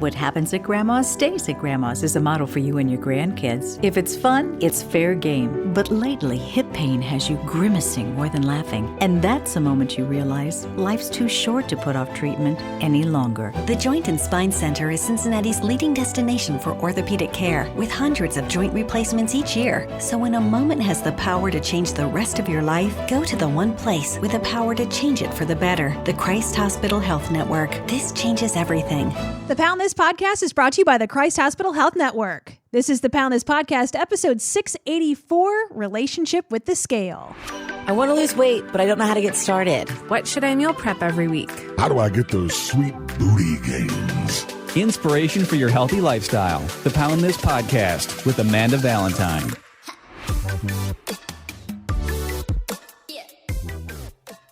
What happens at Grandma's stays at Grandma's is a model for you and your grandkids. If it's fun, it's fair game. But lately, hip pain has you grimacing more than laughing. And that's the moment you realize life's too short to put off treatment any longer. The Joint and Spine Center is Cincinnati's leading destination for orthopedic care, with hundreds of joint replacements each year. So when a moment has the power to change the rest of your life, go to the one place with the power to change it for the better. The Christ Hospital Health Network. This changes everything. The Pound This Podcast is brought to you by the Christ Hospital Health Network. This is the Pound This Podcast, episode 684, Relationship with the Scale. I want to lose weight, but I don't know how to get started. What should I meal prep every week? How do I get those sweet booty gains? Inspiration for your healthy lifestyle. The Pound This Podcast with Amanda Valentine.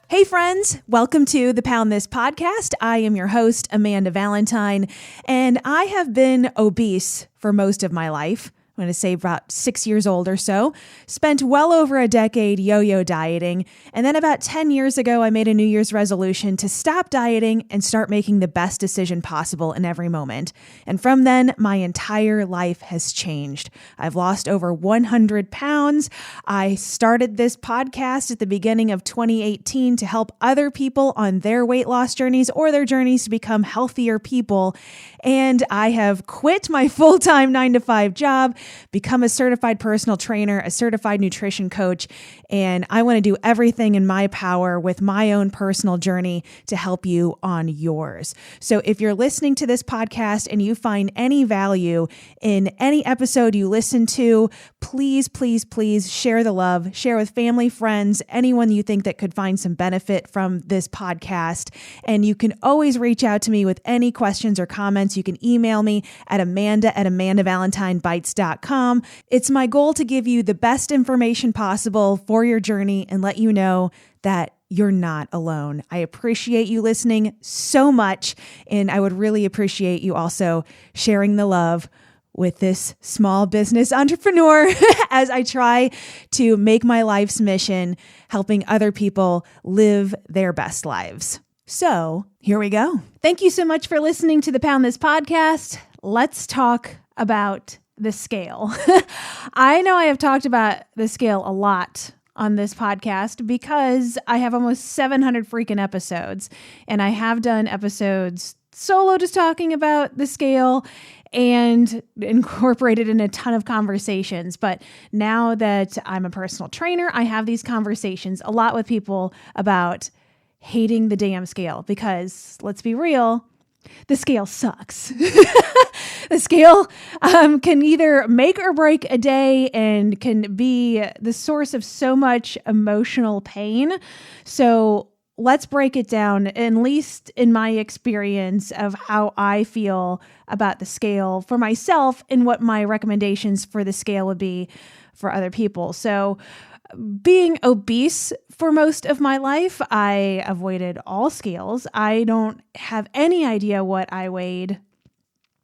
Hey friends, welcome to the Pound This Podcast. I am your host, Amanda Valentine, and I have been obese for most of my life. I'm going to say about 6 years old or so. Spent well over a decade yo-yo dieting. And then about 10 years ago, I made a New Year's resolution to stop dieting and start making the best decision possible in every moment. And from then, my entire life has changed. I've lost over 100 pounds. I started this podcast at the beginning of 2018 to help other people on their weight loss journeys or their journeys to become healthier people. And I have quit my full-time 9-to-5 job, become a certified personal trainer, a certified nutrition coach, and I want to do everything in my power with my own personal journey to help you on yours. So if you're listening to this podcast and you find any value in any episode you listen to, please, please, please share the love, share with family, friends, anyone you think that could find some benefit from this podcast. And you can always reach out to me with any questions or comments. You can email me at amanda@amandavалентиnebites.com. It's my goal to give you the best information possible for your journey and let you know that you're not alone. I appreciate you listening so much, and I would really appreciate you also sharing the love with this small business entrepreneur as I try to make my life's mission helping other people live their best lives. So here we go. Thank you so much for listening to the Pound This Podcast. Let's talk about the scale. I know I have talked about the scale a lot on this podcast because I have almost 700 freaking episodes, and I have done episodes solo just talking about the scale and incorporated in a ton of conversations. But now that I'm a personal trainer, I have these conversations a lot with people about hating the damn scale because, let's be real, the scale sucks. The scale can either make or break a day and can be the source of so much emotional pain. So let's break it down, at least in my experience of how I feel about the scale for myself and what my recommendations for the scale would be for other people. So being obese for most of my life, I avoided all scales. I don't have any idea what I weighed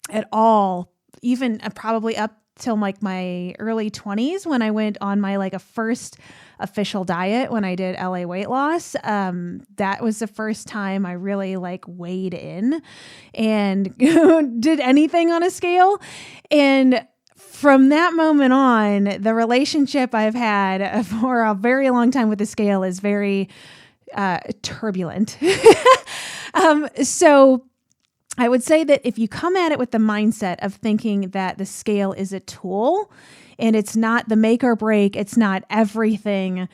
at all, even probably up till like my early 20s when I went on my a first official diet when I did LA weight loss. That was the first time I really weighed in and did anything on a scale. And from that moment on, the relationship I've had for a very long time with the scale is very turbulent. So I would say that if you come at it with the mindset of thinking that the scale is a tool and it's not the make or break, it's not everything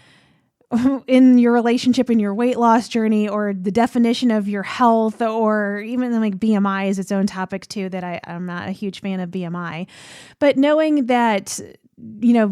in your relationship, in your weight loss journey, or the definition of your health, or even BMI is its own topic too, that I'm not a huge fan of BMI. But knowing that,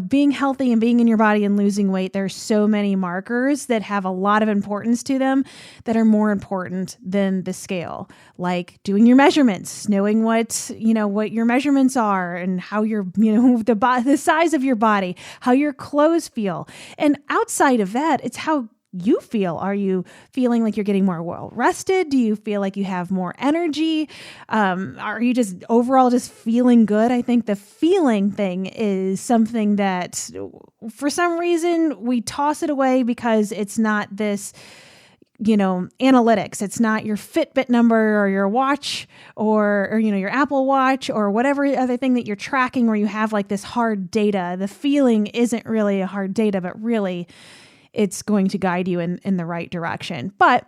being healthy and being in your body and losing weight, there's so many markers that have a lot of importance to them that are more important than the scale, like doing your measurements, knowing what your measurements are and how your, the size of your body, how your clothes feel. And outside of that, it's how you feel. Are you feeling like you're getting more well rested? Do you feel like you have more energy? Are you just overall just feeling good? I think the feeling thing is something that for some reason we toss it away because it's not this analytics. It's not your Fitbit number or your watch or your Apple Watch or whatever other thing that you're tracking where you have like this hard data. The feeling isn't really a hard data, but really it's going to guide you in the right direction. But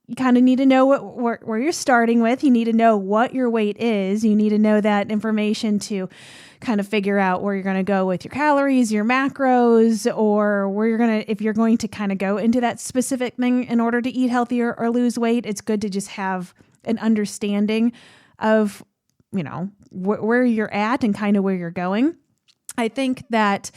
you kind of need to know where you're starting with. You need to know what your weight is. You need to know that information to kind of figure out where you're going to go with your calories, your macros, or if you're going to kind of go into that specific thing in order to eat healthier or lose weight. It's good to just have an understanding of, where you're at and kind of where you're going. I think that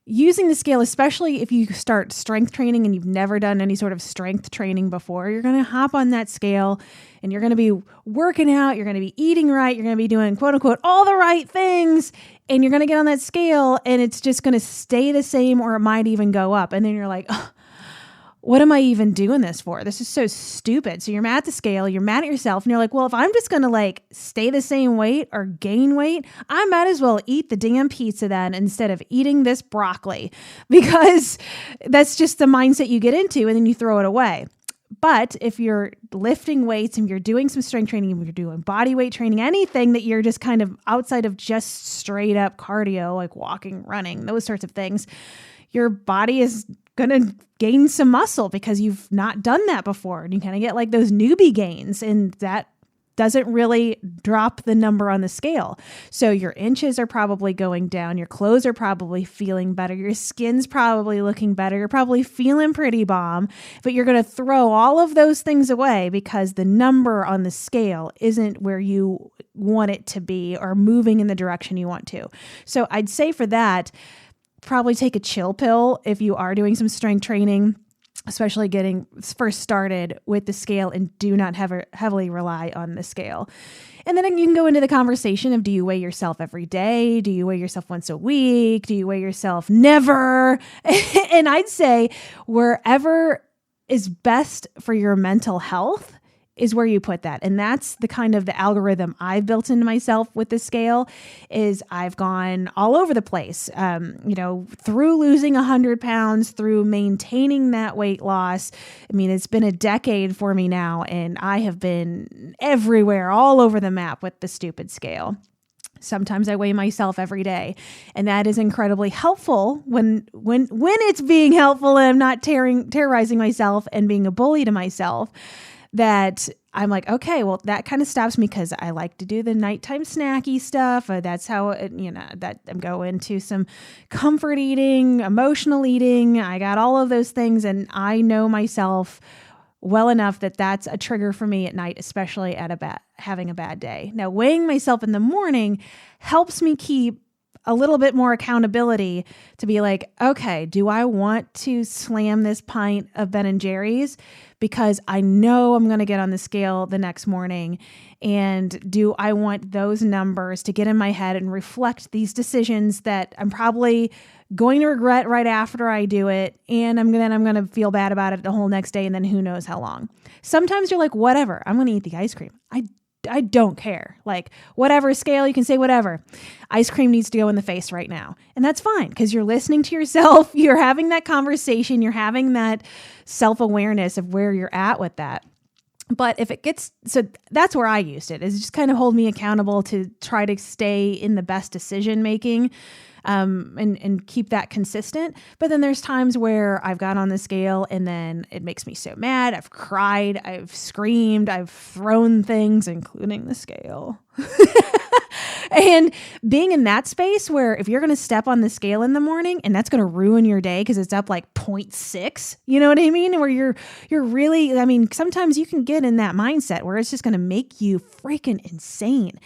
using the scale, especially if you start strength training and you've never done any sort of strength training before, you're going to hop on that scale and you're going to be working out, you're going to be eating right, you're going to be doing quote unquote all the right things, and you're going to get on that scale and it's just going to stay the same or it might even go up. And then you're like, oh, what am I even doing this for? This is so stupid. So you're mad at the scale, you're mad at yourself, and you're like, well, if I'm just going to stay the same weight or gain weight, I might as well eat the damn pizza then instead of eating this broccoli, because that's just the mindset you get into and then you throw it away. But if you're lifting weights and you're doing some strength training, if you're doing body weight training, anything that you're just kind of outside of just straight up cardio, like walking, running, those sorts of things, your body is going to gain some muscle because you've not done that before. And you kind of get like those newbie gains, and that doesn't really drop the number on the scale. So your inches are probably going down. Your clothes are probably feeling better. Your skin's probably looking better. You're probably feeling pretty bomb, but you're going to throw all of those things away because the number on the scale isn't where you want it to be or moving in the direction you want to. So I'd say for that, probably take a chill pill if you are doing some strength training, especially getting first started with the scale, and do not heavily rely on the scale. And then you can go into the conversation of, do you weigh yourself every day? Do you weigh yourself once a week? Do you weigh yourself never? And I'd say wherever is best for your mental health is where you put that. And that's the kind of the algorithm I've built into myself with the scale. Is I've gone all over the place, through losing 100 pounds, through maintaining that weight loss. I mean, it's been a decade for me now, and I have been everywhere, all over the map with the stupid scale. Sometimes I weigh myself every day, and that is incredibly helpful when it's being helpful and I'm not terrorizing myself and being a bully to myself. That I'm like, okay, well, that kind of stops me because I like to do the nighttime snacky stuff. That's how, that I'm going to some comfort eating, emotional eating. I got all of those things, and I know myself well enough that that's a trigger for me at night, especially at having a bad day. Now, weighing myself in the morning helps me keep a little bit more accountability to be like, okay, do I want to slam this pint of Ben & Jerry's because I know I'm going to get on the scale the next morning? And do I want those numbers to get in my head and reflect these decisions that I'm probably going to regret right after I do it? And I'm going to feel bad about it the whole next day. And then who knows how long. Sometimes you're like, whatever, I'm going to eat the ice cream. I don't care. Like, whatever scale, you can say whatever. Ice cream needs to go in the face right now. And that's fine because you're listening to yourself. You're having that conversation. You're having that self-awareness of where you're at with that. But if it gets, so that's where I used it, is just kind of hold me accountable to try to stay in the best decision making. And keep that consistent. But then there's times where I've got on the scale and then it makes me so mad. I've cried, I've screamed, I've thrown things, including the scale. And being in that space where if you're going to step on the scale in the morning and that's going to ruin your day because it's up like 0.6, you know what I mean? Where you're really, I mean, sometimes you can get in that mindset where it's just going to make you freaking insane.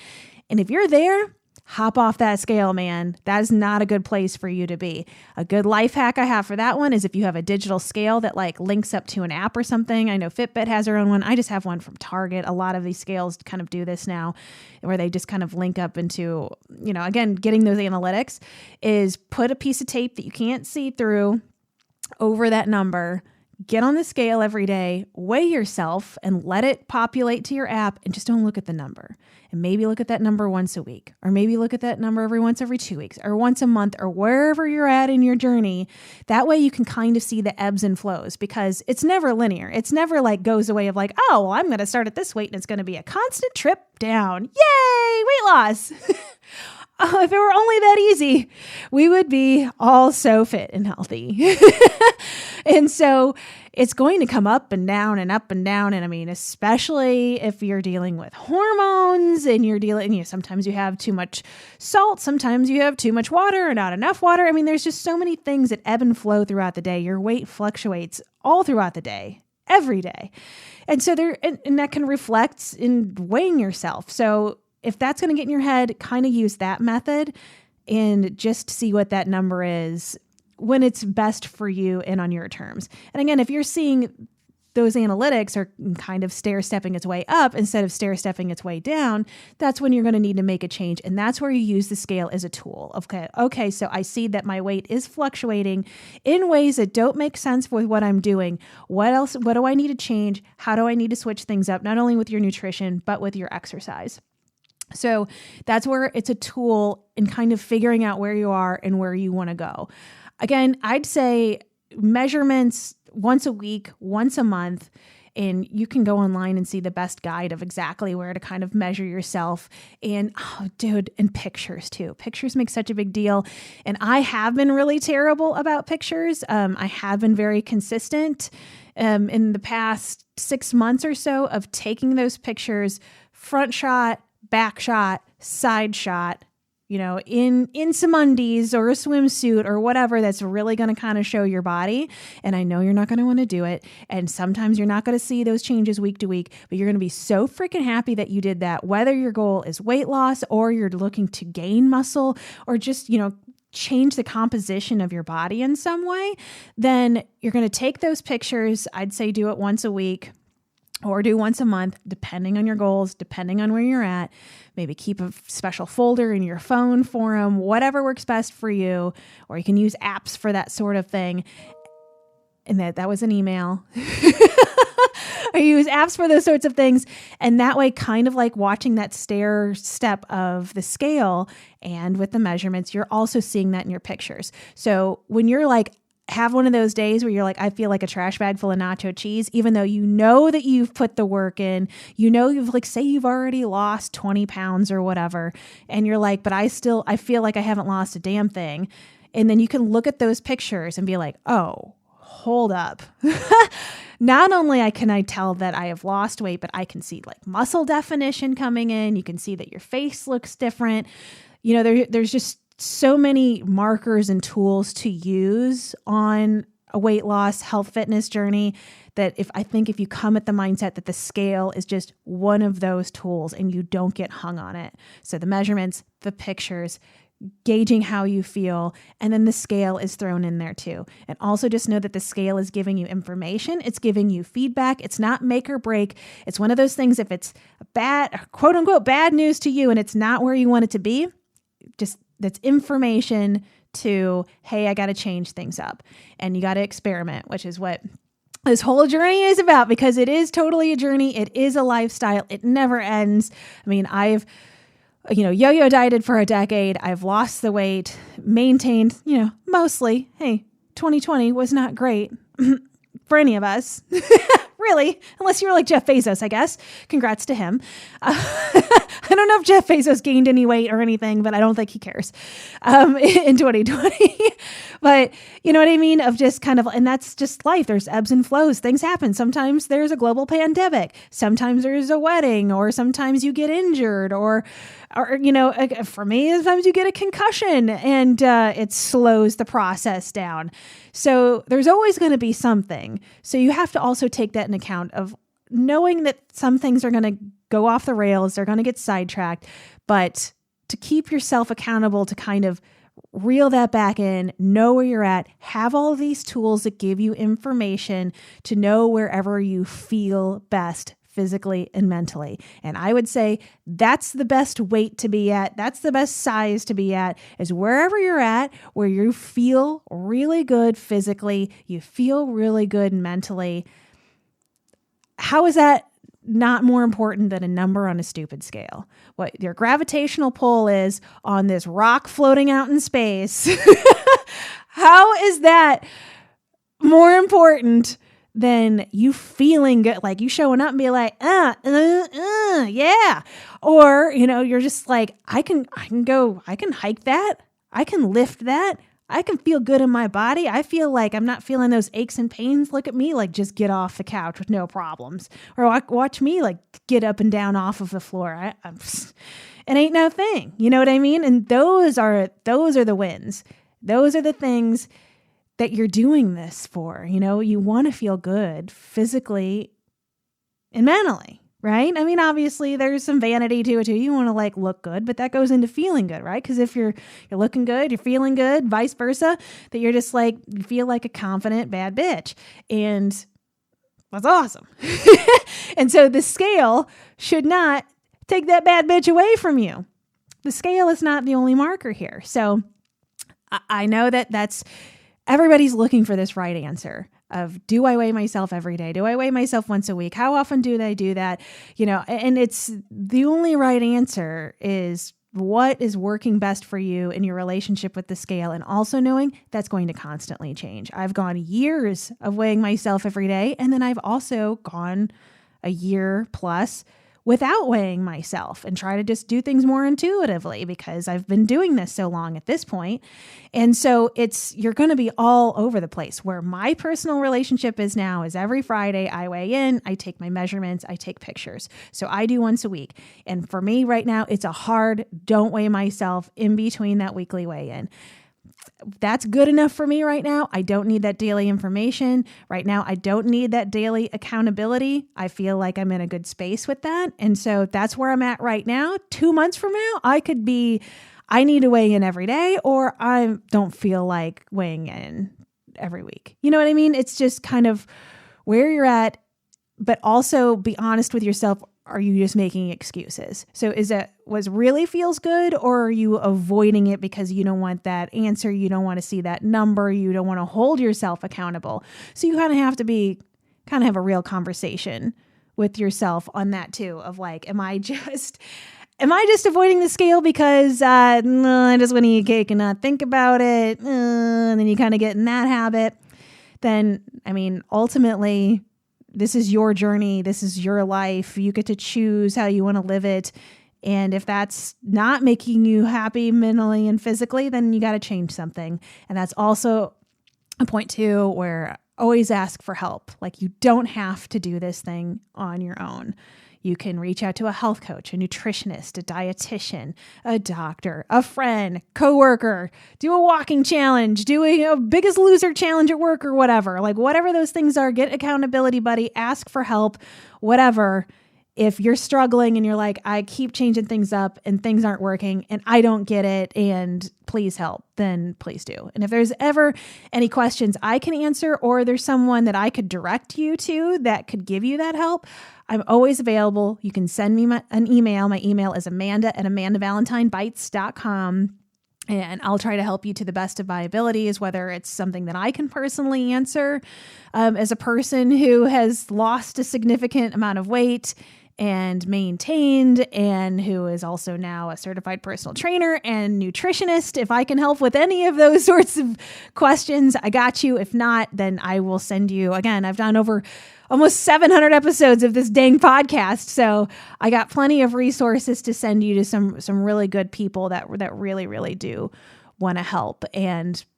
And if you're there, hop off that scale, man. That is not a good place for you to be. A good life hack I have for that one is if you have a digital scale that like links up to an app or something. I know Fitbit has their own one. I just have one from Target. A lot of these scales kind of do this now, where they just kind of link up into, again, getting those analytics, is put a piece of tape that you can't see through over that number. get on the scale every day, weigh yourself and let it populate to your app, and just don't look at the number. And maybe look at that number once a week, or maybe look at that number every 2 weeks, or once a month, or wherever you're at in your journey. That way you can kind of see the ebbs and flows, because it's never linear. It's never like goes away of like, oh, well, I'm going to start at this weight and it's going to be a constant trip down. Yay, weight loss. Oh, if it were only that easy, we would be all so fit and healthy. And so it's going to come up and down and up and down. And I mean, especially if you're dealing with hormones and sometimes you have too much salt, sometimes you have too much water or not enough water. I mean, there's just so many things that ebb and flow throughout the day. Your weight fluctuates all throughout the day, every day. And so and that can reflect in weighing yourself. So if that's going to get in your head, kind of use that method and just see what that number is when it's best for you and on your terms. And again, if you're seeing those analytics are kind of stair-stepping its way up instead of stair-stepping its way down, that's when you're going to need to make a change. And that's where you use the scale as a tool. Okay, so I see that my weight is fluctuating in ways that don't make sense with what I'm doing. What do I need to change? How do I need to switch things up, not only with your nutrition, but with your exercise? So that's where it's a tool in kind of figuring out where you are and where you want to go. Again, I'd say measurements once a week, once a month, and you can go online and see the best guide of exactly where to kind of measure yourself. And and pictures too. Pictures make such a big deal. And I have been really terrible about pictures. I have been very consistent in the past 6 months or so of taking those pictures, front shot, back shot, side shot, in some undies or a swimsuit or whatever that's really going to kind of show your body. And I know you're not going to want to do it. And sometimes you're not going to see those changes week to week, but you're going to be so freaking happy that you did that, whether your goal is weight loss or you're looking to gain muscle or just, change the composition of your body in some way. Then you're going to take those pictures. I'd say do it once a week, or do once a month, depending on your goals, depending on where you're at. Maybe keep a special folder in your phone for them, whatever works best for you, or you can use apps for that sort of thing. And that was an email. Or use apps for those sorts of things. And that way, kind of like watching that stair step of the scale and with the measurements, you're also seeing that in your pictures. So when you're like, have one of those days where you're like, I feel like a trash bag full of nacho cheese, even though you know that you've put the work in, say you've already lost 20 pounds or whatever. And you're like, but I feel like I haven't lost a damn thing. And then you can look at those pictures and be like, oh, hold up. Not only can I tell that I have lost weight, but I can see like muscle definition coming in. You can see that your face looks different. There's just so many markers and tools to use on a weight loss, health, fitness journey that if you come at the mindset that the scale is just one of those tools and you don't get hung on it. So the measurements, the pictures, gauging how you feel, and then the scale is thrown in there too. And also just know that the scale is giving you information. It's giving you feedback. It's not make or break. It's one of those things, if it's bad, quote unquote, bad news to you and it's not where you want it to be, just that's information to, hey, I got to change things up and you got to experiment, which is what this whole journey is about, because it is totally a journey. It is a lifestyle. It never ends. I mean, I've, yo-yo dieted for a decade. I've lost the weight, maintained, mostly, hey, 2020 was not great for any of us. Really, unless you're like Jeff Bezos, I guess. Congrats to him. I don't know if Jeff Bezos gained any weight or anything, but I don't think he cares in 2020. But you know what I mean? Of just kind of, and that's just life. There's ebbs and flows. Things happen. Sometimes there's a global pandemic. Sometimes there's a wedding, or sometimes you get injured, or for me, sometimes you get a concussion and it slows the process down. So there's always going to be something. So you have to also take that in account of knowing that some things are going to go off the rails. They're going to get sidetracked, but to keep yourself accountable, to kind of reel that back in, know where you're at, have all of these tools that give you information to know wherever you feel best physically and mentally. And I would say that's the best weight to be at. That's the best size to be at, is wherever you're at, where you feel really good physically, you feel really good mentally. How is that not more important than a number on a stupid scale? What your gravitational pull is on this rock floating out in space. How is that more important than you feeling good, like you showing up and be like, yeah. Or, you're just like, I can hike that. I can lift that. I can feel good in my body. I feel like I'm not feeling those aches and pains. Look at me, like just get off the couch with no problems. Or watch me like get up and down off of the floor. It ain't no thing. You know what I mean? And those are the wins. Those are the things that you're doing this for. You want to feel good physically and mentally, right? I mean, obviously there's some vanity to it too. You want to like look good, but that goes into feeling good, right? Because if you're looking good, you're feeling good, vice versa, that you're just like, you feel like a confident bad bitch. And that's awesome. And so the scale should not take that bad bitch away from you. The scale is not the only marker here. So I know that's everybody's looking for this right answer of, do I weigh myself every day? Do I weigh myself once a week? How often do they do that? And it's the only right answer is what is working best for you in your relationship with the scale, and also knowing that's going to constantly change. I've gone years of weighing myself every day, and then I've also gone a year plus without weighing myself and try to just do things more intuitively because I've been doing this so long at this point. And so you're going to be all over the place. Where my personal relationship is now is every Friday I weigh in, I take my measurements, I take pictures. So I do once a week. And for me right now, it's a hard don't weigh myself in between that weekly weigh-in. That's good enough for me right now. I don't need that daily information. Right now, I don't need that daily accountability. I feel like I'm in a good space with that. And so that's where I'm at right now. 2 months from now, I need to weigh in every day, or I don't feel like weighing in every week. You know what I mean? It's just kind of where you're at, but also be honest with yourself. Are you just making excuses? So is it what really feels good, or are you avoiding it because you don't want that answer? You don't want to see that number. You don't want to hold yourself accountable. So you kind of have to have a real conversation with yourself on that too, of like, am I just avoiding the scale because I just want to eat cake and not think about it? And then you kind of get in that habit. Then, I mean, ultimately, this is your journey. This is your life. You get to choose how you want to live it. And if that's not making you happy mentally and physically, then you got to change something. And that's also a point too, where always ask for help. Like, you don't have to do this thing on your own. You can reach out to a health coach, a nutritionist, a dietitian, a doctor, a friend, coworker, do a walking challenge, do a Biggest Loser challenge at work or whatever. Like, whatever those things are, get accountability buddy, ask for help, whatever. If you're struggling and you're like, I keep changing things up and things aren't working and I don't get it and please help, then please do. And if there's ever any questions I can answer, or there's someone that I could direct you to that could give you that help, I'm always available. You can send me an email. My email is amanda@amandavalentinebites.com. And I'll try to help you to the best of my abilities, whether it's something that I can personally answer as a person who has lost a significant amount of weight and maintained, and who is also now a certified personal trainer and nutritionist. If I can help with any of those sorts of questions, I got you. If not, then I will send you. Again, I've done over almost 700 episodes of this dang podcast, so I got plenty of resources to send you to some really good people that really, really do want to help.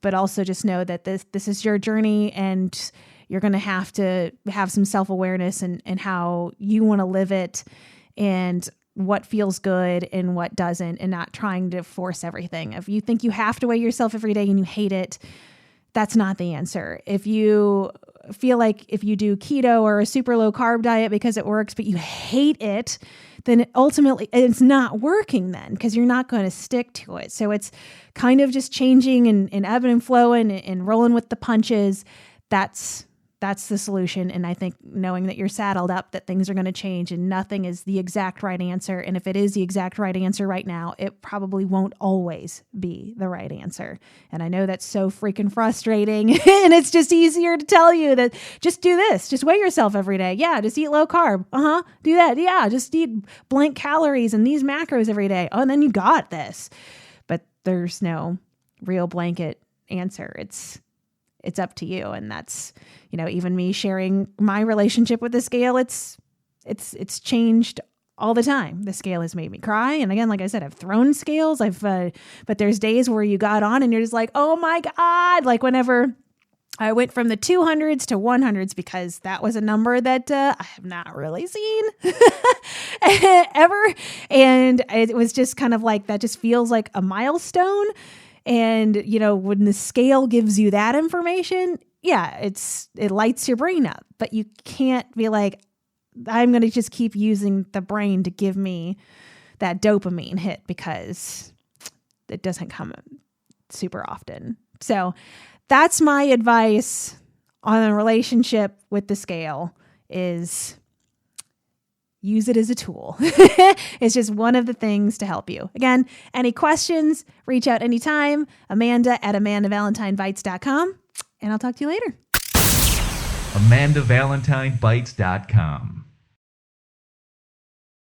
But also just know that this is your journey, and you're going to have some self-awareness and how you want to live it, and what feels good and what doesn't, and not trying to force everything. If you think you have to weigh yourself every day and you hate it, that's not the answer. If you feel like if you do keto or a super low carb diet because it works, but you hate it, then ultimately it's not working then, because you're not going to stick to it. So it's kind of just changing and ebbing and flowing and rolling with the punches. That's that's the solution. And I think knowing that you're saddled up, that things are going to change and nothing is the exact right answer. And if it is the exact right answer right now, it probably won't always be the right answer. And I know that's so freaking frustrating. And it's just easier to tell you that just do this, just weigh yourself every day. Yeah. Just eat low carb. Do that. Yeah. Just eat blank calories and these macros every day. Oh, and then you got this. But there's no real blanket answer. It's up to you. And that's, even me sharing my relationship with the scale, it's changed all the time. The scale has made me cry. And again, like I said, I've thrown scales. But there's days where you got on and you're just like, oh my God, like whenever I went from the 200s to 100s, because that was a number that I have not really seen ever. And it was just kind of like, that just feels like a milestone. And, when the scale gives you that information, yeah, it lights your brain up, but you can't be like, I'm going to just keep using the brain to give me that dopamine hit, because it doesn't come super often. So that's my advice on a relationship with the scale, is use it as a tool. It's just one of the things to help you. Again, any questions, reach out anytime. Amanda@AmandaValentineBites.com. And I'll talk to you later. AmandaValentineBites.com.